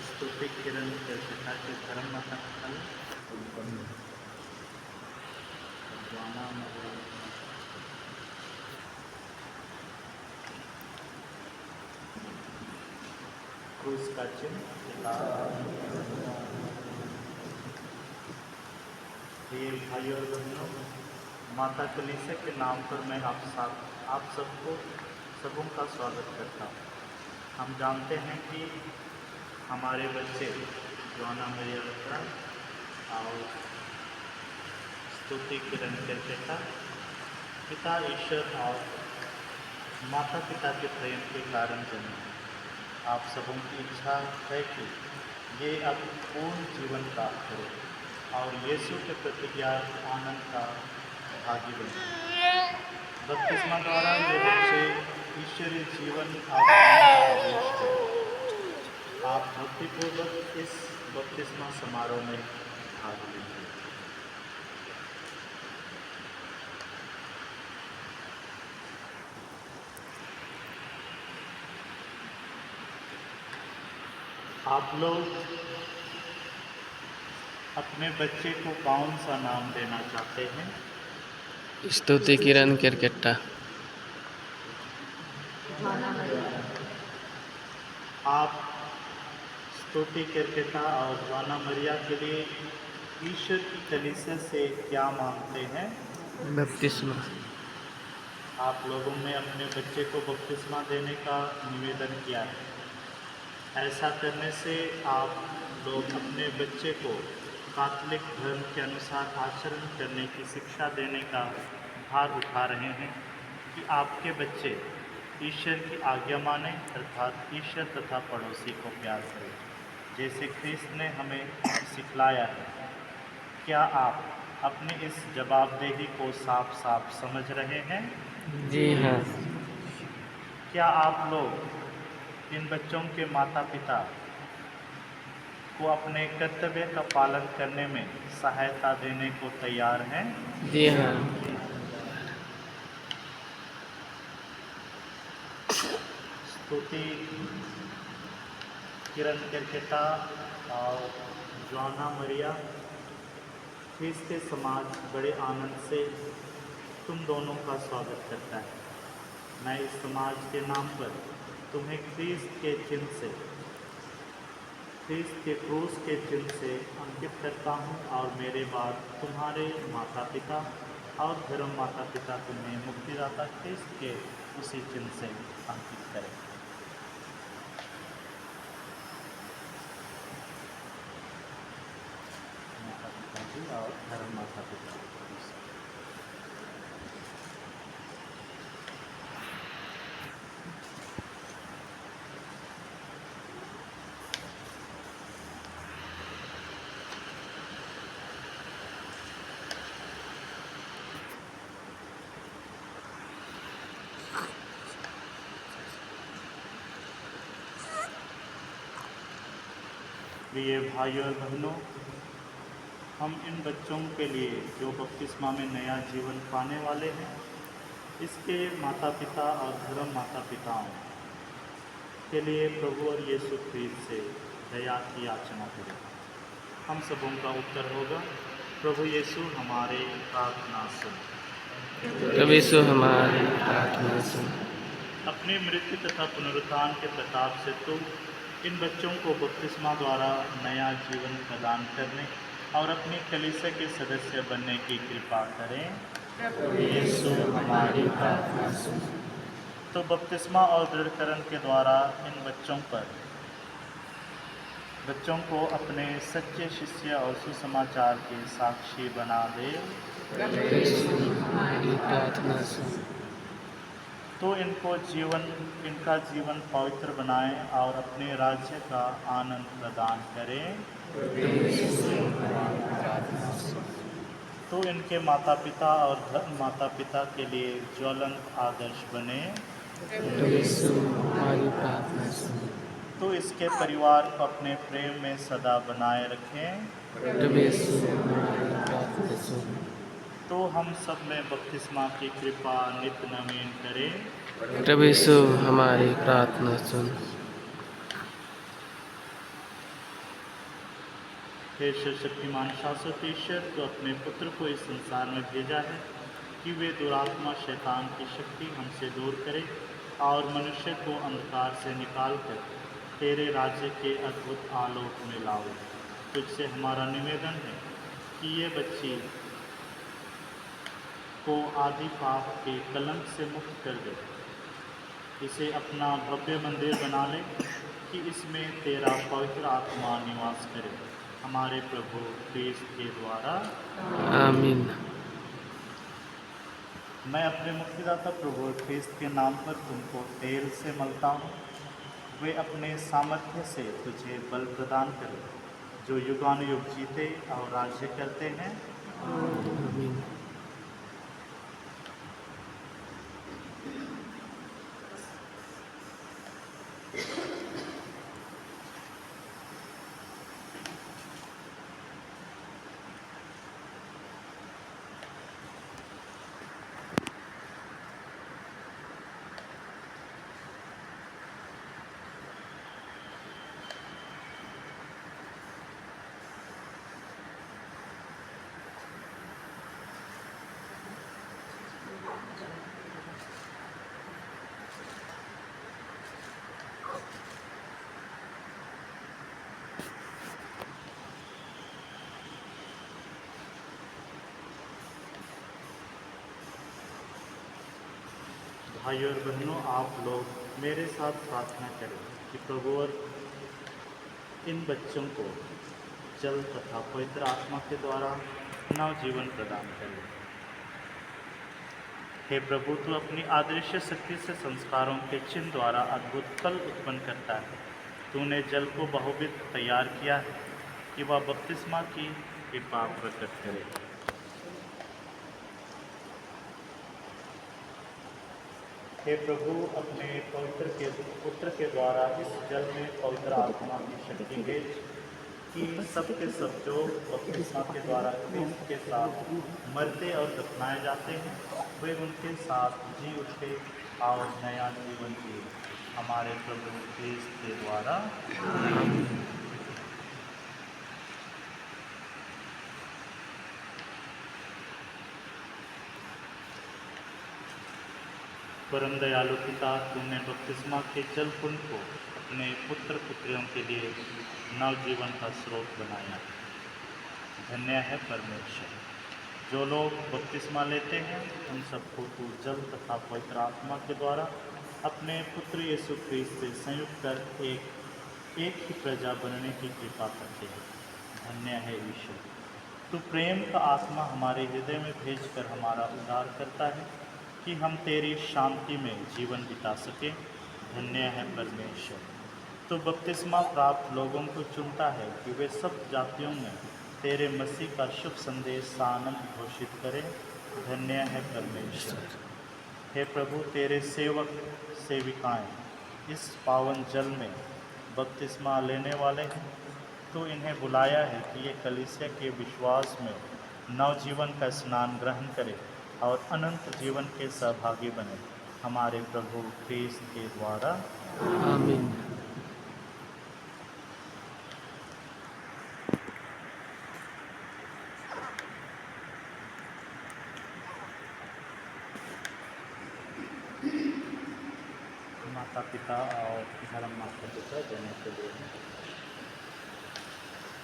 स्तुति किरण के पिता के धर्म माता क्रूस का चिन्ह। ये भाइयों और बहनों, माता कलीसिया के नाम पर मैं आप सबों का स्वागत करता हूँ। हम जानते हैं कि हमारे बच्चे जोना मरिया और स्तुति किरण के पिता ईश्वर और माता पिता के प्रेम के कारण जन्मे। आप सबों की इच्छा है कि ये अब पूर्ण जीवन प्राप्त करें और यीशु के प्रतिज्ञा आनंद का भागी बने। बपतिस्मा द्वारा ये बच्चे ईश्वरीय जीवन और आनंद का प्रवेश करें। आप भक्तिपूर्वक इस बपतिस्मा समारोह में भाग लीजिए। आप लोग अपने बच्चे को कौन सा नाम देना चाहते हैं? स्तुति किरण केरकेट्टा। आप स्तुति केरकेट्टा और जोना मरिया के लिए ईश्वर की कलीसिया से क्या मांगते हैं? बपतिस्मा। आप लोगों ने अपने बच्चे को बपतिस्मा देने का निवेदन किया है। ऐसा करने से आप लोग अपने बच्चे को कैथोलिक धर्म के अनुसार आचरण करने की शिक्षा देने का भार उठा रहे हैं कि आपके बच्चे ईश्वर की आज्ञा माने, अर्थात ईश्वर तथा पड़ोसी को प्यार करें, जैसे ख्रिस्त ने हमें सिखलाया है। क्या आप अपनी इस जवाबदेही को साफ साफ समझ रहे हैं? जी हाँ। क्या आप लोग इन बच्चों के माता पिता को अपने कर्तव्य का पालन करने में सहायता देने को तैयार हैं? जी हाँ। स्तुति किरण केरकेट्टा और जोना मरिया, ख्रिस्त समाज बड़े आनंद से तुम दोनों का स्वागत करता है। मैं इस समाज के नाम पर तुम्हें ख्रिस्त के चिन्ह से, ख्रिस्त के क्रूस के चिन्ह से अंकित करता हूँ और मेरे बाद तुम्हारे माता पिता और धर्म माता पिता तुम्हें मुक्तिदाता ख्रिस्त के उसी चिन्ह से अंकित करें। माता पिता जी और धर्म माता पिता। प्रिय भाइयों और बहनों, हम इन बच्चों के लिए जो बपतिस्मा में नया जीवन पाने वाले हैं, इसके माता पिता और धर्म माता पिताओं के लिए प्रभु और यीशु ख्रिस्त से दया की याचना करें। हम सबों का उत्तर होगा, प्रभु यीशु हमारे प्रार्थना सुन। प्रभु यीशु हमारी प्रार्थना सुन। अपनी मृत्यु तथा पुनरुत्थान के प्रताप से तू इन बच्चों को बपतिस्मा द्वारा नया जीवन प्रदान करने और अपनी कलीसिया के सदस्य बनने की कृपा करें। प्रभु यीशु हमारी प्रार्थना सुन। तो बपतिस्मा और दृढ़करण के द्वारा इन बच्चों को अपने सच्चे शिष्य और सुसमाचार के साक्षी बना दे। प्रभु यीशु हमारी प्रार्थना सुन। तो इनका जीवन पवित्र बनाएं और अपने राज्य का आनंद प्रदान करें। तो इनके माता पिता और धर्म माता पिता के लिए ज्वलंत आदर्श बने। प्रभु यीशु हमारी प्रार्थना सुन। तो इसके परिवार को अपने प्रेम में सदा बनाए रखें। प्रभु यीशु हमारी प्रार्थना सुन। तो हम सब में बपतिस्मा की कृपा नित्य नवीन करें। प्रभु यीशु हमारी प्रार्थना सुन। हे सर्वशक्तिमान शाश्वत ईश्वर, तो अपने पुत्र को इस संसार में भेजा है कि वे दुरात्मा शैतान की शक्ति हमसे दूर करे और मनुष्य को अंधकार से निकालकर तेरे राज्य के अद्भुत आलोक में लाओ। तुझसे हमारा निवेदन है कि ये बच्ची को आदि पाप के कलंक से मुक्त कर दे, इसे अपना भव्य मंदिर बना ले कि इसमें तेरा पवित्र आत्मा निवास करे। हमारे प्रभु क्रिस्त के द्वारा आमीन। मैं अपने मुक्तिदाता प्रभु क्रिस्त के नाम पर तुमको तेल से मलता हूँ। वे अपने सामर्थ्य से तुझे बल प्रदान करें, जो युगानुयुग जीते और राज्य करते हैं। आमीन। भाइयों और बहनों, आप लोग मेरे साथ प्रार्थना करें कि प्रभु और इन बच्चों को जल तथा पवित्र आत्मा के द्वारा नव जीवन प्रदान करें। हे प्रभु, तू अपनी अदृश्य शक्ति से संस्कारों के चिन्ह द्वारा अद्भुत फल उत्पन्न करता है। तूने जल को बहुविध तैयार किया है कि वह बपतिस्मा की कृपा प्रकट करे। हे प्रभु, अपने पवित्र पुत्र के द्वारा इस जल में पवित्र आत्मा की शक्ति भेज कि सब के सब जो बपतिस्मा के द्वारा क्रिस्त के साथ मरते और दफनाए जाते हैं, वे उनके साथ जी उठे और नया जीवन जिए। हमारे प्रभु क्रिस्त के द्वारा परम दयालु पिता, तुमने बपतिस्मा के जल कुंड को अपने पुत्र पुत्रियों के लिए नव जीवन का स्रोत बनाया। धन्य है परमेश्वर। जो लोग बपतिस्मा लेते हैं उन सबको तू जल तथा पवित्र आत्मा के द्वारा अपने पुत्र यीशु क्रिस्त से संयुक्त कर एक ही प्रजा बनने की कृपा करते हैं। धन्य है ईश्वर। तू प्रेम का आत्मा हमारे हृदय में भेजकर हमारा उद्धार करता है कि हम तेरी शांति में जीवन बिता सकें। धन्य है परमेश्वर। तो बपतिस्मा प्राप्त लोगों को चुनता है कि वे सब जातियों में तेरे मसीह का शुभ संदेश सानंद घोषित करें। धन्य है परमेश्वर। हे प्रभु, तेरे सेवक सेविकाएं इस पावन जल में बपतिस्मा लेने वाले हैं। तो इन्हें बुलाया है कि ये कलीसिया के विश्वास में नवजीवन का स्नान ग्रहण करें और अनंत जीवन के सहभागी बने। हमारे प्रभु क्रिस्त के द्वारा आमीन। माता पिता और धर्म माता पिता दोनों के लिए।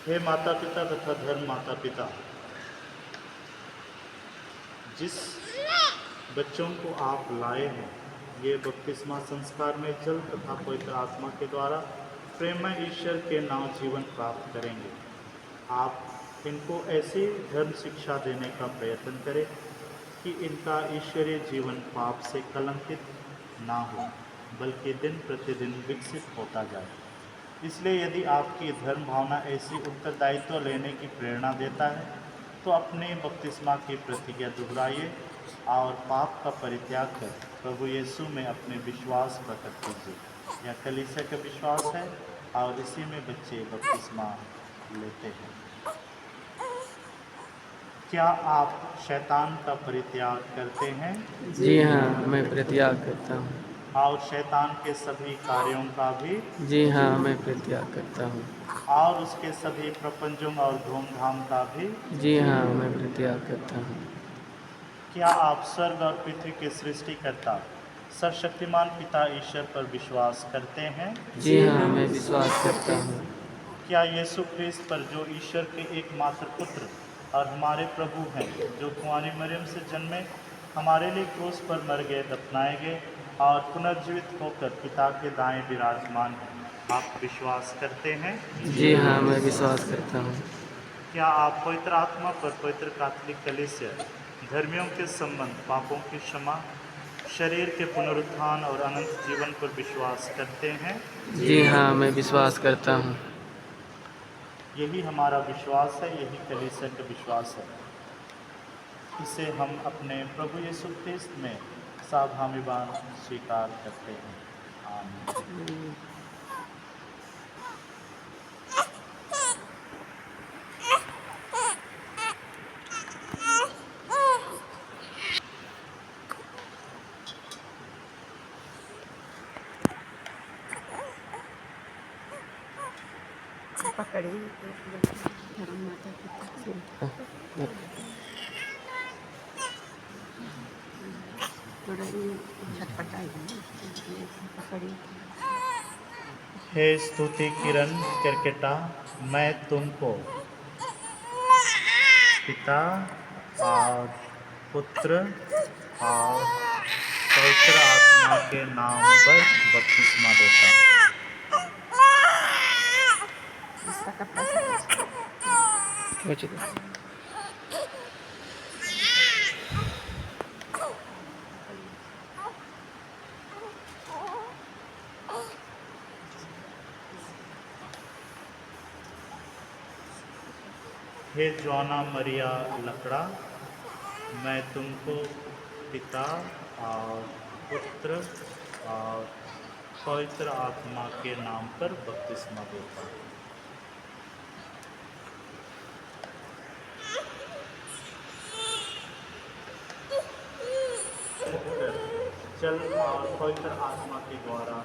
हे माता पिता तथा धर्म माता पिता, जिस बच्चों को आप लाए हैं, ये बपतिस्मा संस्कार में जल तथा पवित्र आत्मा के द्वारा प्रेममय ईश्वर के नाम जीवन प्राप्त करेंगे। आप इनको ऐसी धर्म शिक्षा देने का प्रयत्न करें कि इनका ईश्वरीय जीवन पाप से कलंकित ना हो, बल्कि दिन प्रतिदिन विकसित होता जाए। इसलिए यदि आपकी धर्म भावना ऐसी उत्तरदायित्व लेने की प्रेरणा देता है, तो अपने बपतिस्मा की प्रतिज्ञा दोहराइए और पाप का परित्याग कर प्रभु यीशु में अपने विश्वास प्रकट कीजिए। यह कलीसिया का विश्वास है और इसी में बच्चे बपतिस्मा लेते हैं। क्या आप शैतान का परित्याग करते हैं? जी हाँ, मैं परित्याग करता हूँ। और शैतान के सभी कार्यों का भी जी हाँ, मैं परित्याग करता हूँ। और उसके सभी प्रपंचों और धूमधाम का भी। जी हाँ, मैं परित्याग करता हूँ। क्या आप स्वर्ग और पृथ्वी के सृष्टिकर्ता सर्वशक्तिमान पिता ईश्वर पर विश्वास करते हैं? जी हाँ, मैं विश्वास करता हूँ। क्या यीशु ख्रिस्त पर, जो ईश्वर के एकमात्र पुत्र और हमारे प्रभु हैं, जो कुंवारी मरियम से जन्मे, हमारे लिए क्रूस पर मर गए, दफनाए गए और पुनर्जीवित होकर पिता के दाएं विराजमान हैं, आप विश्वास करते हैं? जी हाँ, मैं विश्वास करता हूँ। क्या आप पवित्र आत्मा पर, पवित्र कैथोलिक कलीसिया, धर्मियों के संबंध, पापों की क्षमा, शरीर के पुनरुत्थान और अनंत जीवन पर विश्वास करते हैं? जी हाँ, मैं विश्वास करता हूँ। यही हमारा विश्वास है, यही कलीसिया का विश्वास है। इसे हम अपने प्रभु यीशु ख्रिस्त में सावधानीवान स्वीकार करते हैं। आमीन। धर्म माता पिता थोड़ा छटपटाई पकड़ी। हे स्तुति किरण करकेटा, मैं तुमको पिता और पुत्र और पवित्र आत्मा के नाम पर बपतिस्मा देता हूँ। इसका कपड़ा से हे जोना मरिया लकड़ा, मैं तुमको पिता और पुत्र और पवित्र आत्मा के नाम पर बपतिस्मा देता हूँ। जल और पवित्र आत्मा के द्वारा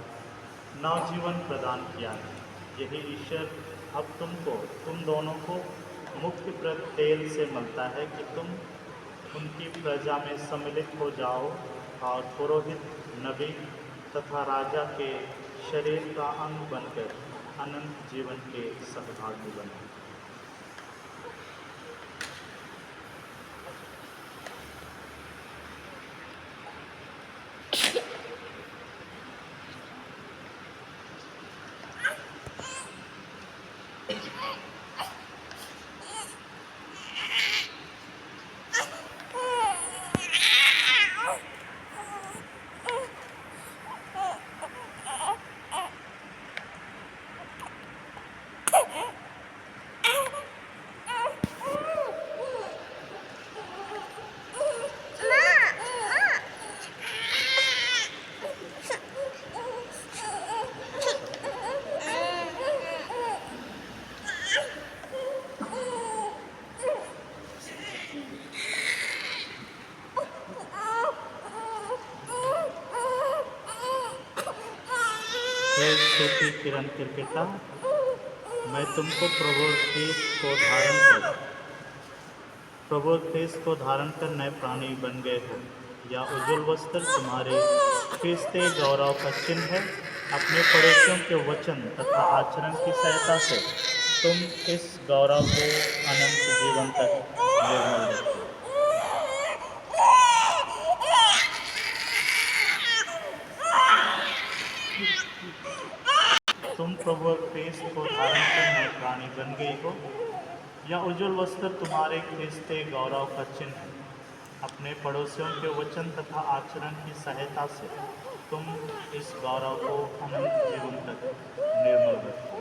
नवजीवन प्रदान किया है। यही ईश्वर अब तुम दोनों को मुख्य तेल से मिलता है कि तुम उनकी प्रजा में सम्मिलित हो जाओ और पुरोहित, नबी तथा राजा के शरीर का अंग बनकर अनंत जीवन के सहभागी बनो। हे स्तुति किरण करकेटा, मैं तुमको प्रभु ख्रिस्त को धारण कर नए प्राणी बन गए हो। या उज्जवल वस्त्र तुम्हारे ख्रिस्ते गौरव का चिन्ह है। अपने पड़ोसियों के वचन तथा आचरण की सहायता से तुम इस गौरव को अनंत जीवन तक निर्मल रखो। तुम प्रभु ख्रिस्त को धारण कर नए प्राणी बन गई हो। यह उज्जवल वस्त्र तुम्हारे ख्रिस्ते गौरव का चिन्ह है। अपने पड़ोसियों के वचन तथा आचरण की सहायता से तुम इस गौरव को अनंत जीवन तक निर्मल रखो।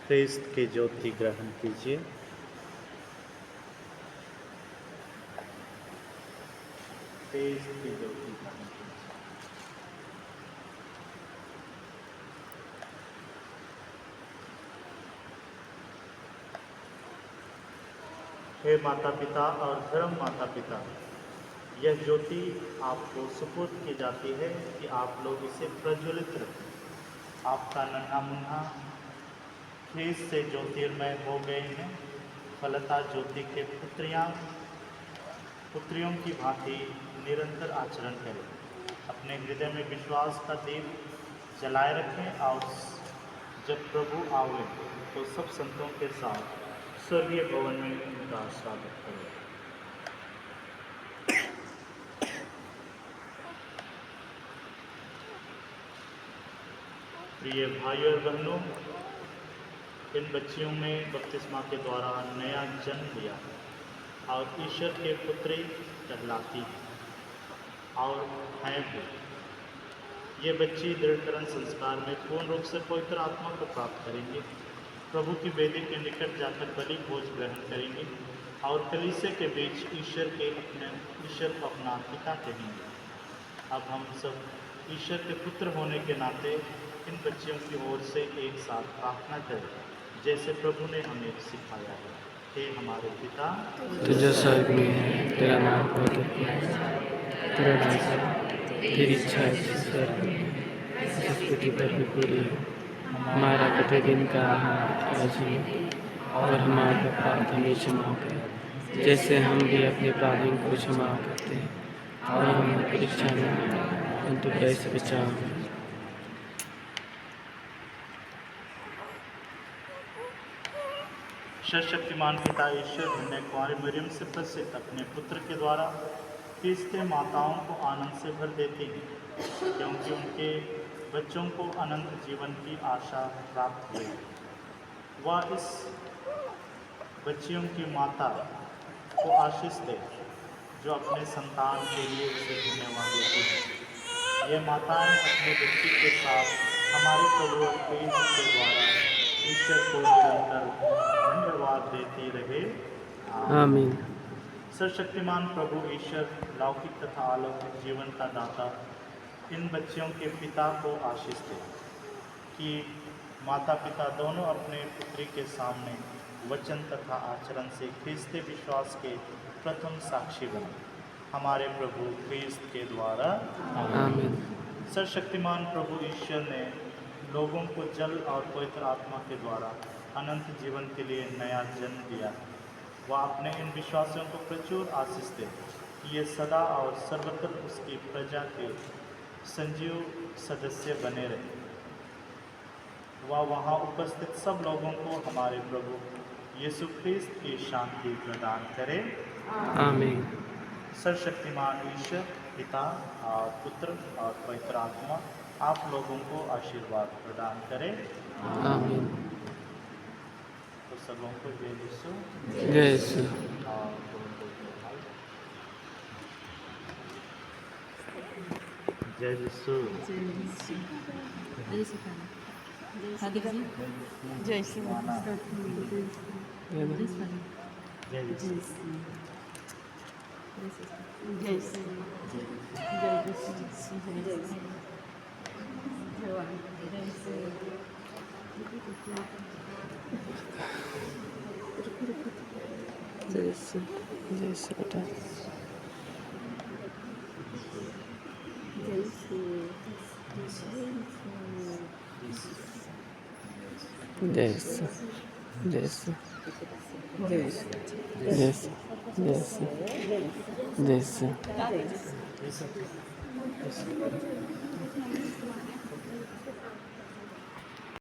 ख्रिस्त की ज्योति ग्रहण कीजिए। ख्रीस्त की ज्योति का दर्शन। हे माता पिता और धर्म माता पिता, यह ज्योति आपको सुपुर्द की जाती है कि आप लोग इसे प्रज्वलित रखें। आपका नन्हा मुन्हा ख्रीस्त से ज्योतिर्मय हो गए हैं। फलता ज्योति के पुत्रियों की भांति निरंतर आचरण करें। अपने हृदय में विश्वास का दीप जलाए रखें और जब प्रभु आवे तो सब संतों के साथ स्वर्गीय भवन में उनका स्वागत करें। प्रिय भाइयों और बहनों, इन बच्चियों में बपतिस्मा के द्वारा नया जन्म लिया और ईश्वर के पुत्री कहलाती है और हैं भी। ये बच्ची दृढ़करण संस्कार में पूर्ण रूप से पवित्र आत्मा को प्राप्त करेंगे, प्रभु की वेदी के निकट जाकर बलि भोज ग्रहण करेंगे और कलीसिया के बीच ईश्वर को अपना पिता कहेंगे। अब हम सब ईश्वर के पुत्र होने के नाते इन बच्चियों की ओर से एक साथ प्रार्थना करें, जैसे प्रभु ने हमें सिखाया है। हे हमारे पिता, तू जो स्वर्ग में है, तेरा नाम पवित्र हो, तेरा राज्य आए, तेरी इच्छा स्वर्ग में जिस पृथ्वी पर भी पूरी हो। हमारा प्रतिदिन का आहार आज हमें, और हमारा अपराध हमें क्षमा कर, जैसे हम भी अपने अपराधियों को क्षमा करते हैं, और हमें परीक्षा में न डाल, परंतु बुराई से बचाओ। सर्वशक्तिमान पिता ईश्वर ने कुंवारी मरियम से प्रसिद्ध अपने पुत्र के द्वारा फिलिस्तीन माताओं को आनंद से भर देती हैं, क्योंकि उनके बच्चों को अनंत जीवन की आशा प्राप्त हुई। वह इस बच्चियों की माता को आशीष दे, जो अपने संतान के लिए उसे धन्यवाद देती है। ये माताएं अपने बच्ची के साथ हमारे प्रभु और क्रीस्त के द्वारा ईश्वर को निरंतर धन्यवाद देती रहे। आमीन। सर्वशक्तिमान प्रभु ईश्वर लौकिक तथा अलौकिक जीवन का दाता इन बच्चियों के पिता को आशीष दे कि माता पिता दोनों अपने पुत्री के सामने वचन तथा आचरण से ख्रीस्ती विश्वास के प्रथम साक्षी बने। हमारे प्रभु ख्रीस्त के द्वारा आमीन। सर्वशक्तिमान प्रभु ईश्वर ने लोगों को जल और पवित्र आत्मा के द्वारा अनंत जीवन के लिए नया जन्म दिया है। वह अपने इन विश्वासियों को प्रचुर आशीष दे कि ये सदा और सर्वत्र उसकी प्रजा के संजीव सदस्य बने रहे। वह वहाँ उपस्थित सब लोगों को हमारे प्रभु यीशु ख्रीस्त की शांति प्रदान करे। आमीन। सर्वशक्तिमान ईश्वर पिता और पुत्र और पवित्र आत्मा आप लोगों को आशीर्वाद प्रदान करे। आमीन। तो सबों को जय यीशु। जय यीशु। और जय यीशु। जय श्री माना। जय जय यीशु। जय श्री जय यीशु। जय यीशु बेटा। जय यीशु। जय यीशु। जय यीशु। जय यीशु। जय यीशु। जय यीशु।